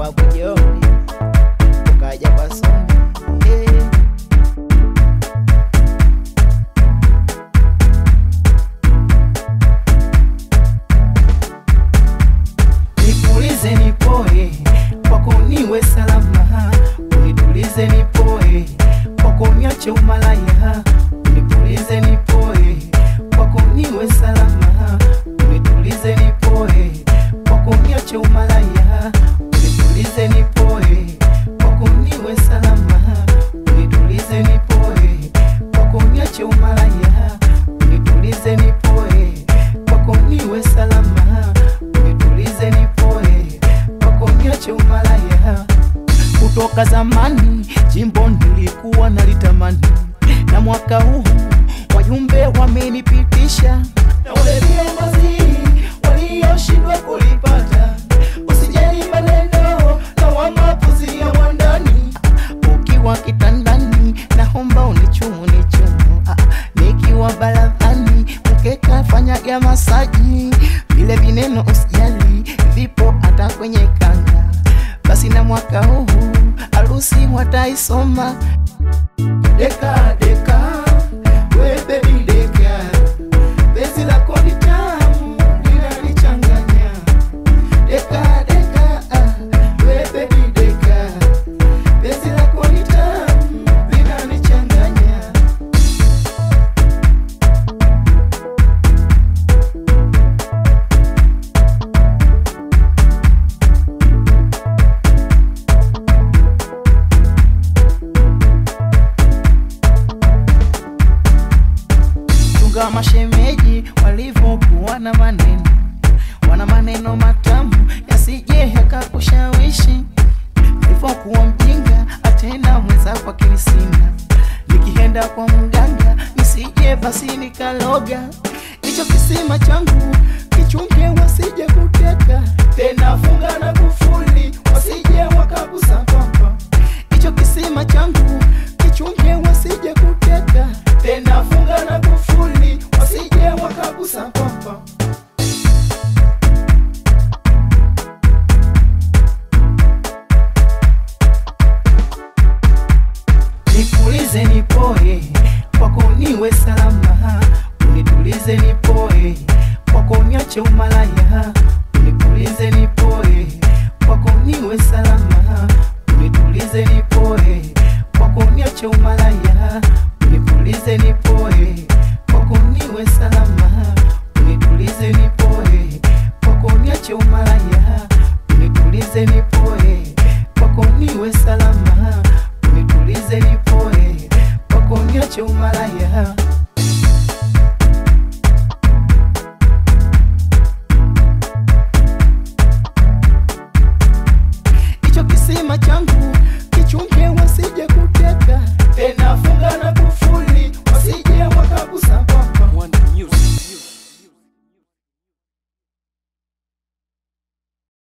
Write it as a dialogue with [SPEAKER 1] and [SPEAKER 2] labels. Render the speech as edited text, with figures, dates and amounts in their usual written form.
[SPEAKER 1] kwa Bujoni ukaja kwa Soni. Nikuulize nipoe kwako niwe salama, unitulize nipoe kwako niache umalaya. Unitulize nipoe kwako niwe salama, unitulize nipoe kwako niache umalaya. Unitulize nipoe kwako niwe salama, unitulize nipoe kwako niache umalaya. Unitulize nipoe kwako niwe salama, unitulize nipoe kwako niache umalaya. Kutoka zamani jimbo nilikuwa nalitamani, na mwaka huu wajumbe wamenipitisha, na wale viongozi walioshindwa kulipata usijali maneno na wamapuzi ya mwandani. Ukiwa kitandani naomba unichumu nikiwa baladhani mkeka fanya ya masaji, vile vineno usijali vipo hata kwenye kanga. Basi na mwaka huu harusi wataisoma. Deka deka we baby deka, bezi lako ni tamu linanichanganya. Deka deka we baby deka, bezi lako ni tamu linanichanganya. Chunga mashemeji walivyokuwa na maneno, wana maneno matamu yasije yakakushawishi. Nilipokuwa mjinga atenda mwenzako akinisina, nikienda kwa mganga nisije basi nikaloga. Hicho kisima changu kichunge wasije kuteka, tena funga na kufuli wasije wakakusapapa. Hicho kisima changu kichunge wasije kuteka, tena funga na kufuli wasije wakakusapapa. Nikuulize nipoe kwako niwe salama, unitulize nipoe kwako niache umalaya. Unitulize nipoe kwako niwe salama, unitulize nipoe kwako niache umalaya. Unitulize nipoe kwako niwe salama, unitulize nipoe kwako niache umalaya. Unitulize nipoe kwako niwe salama, unitulize nipoe kwako niache umalaya.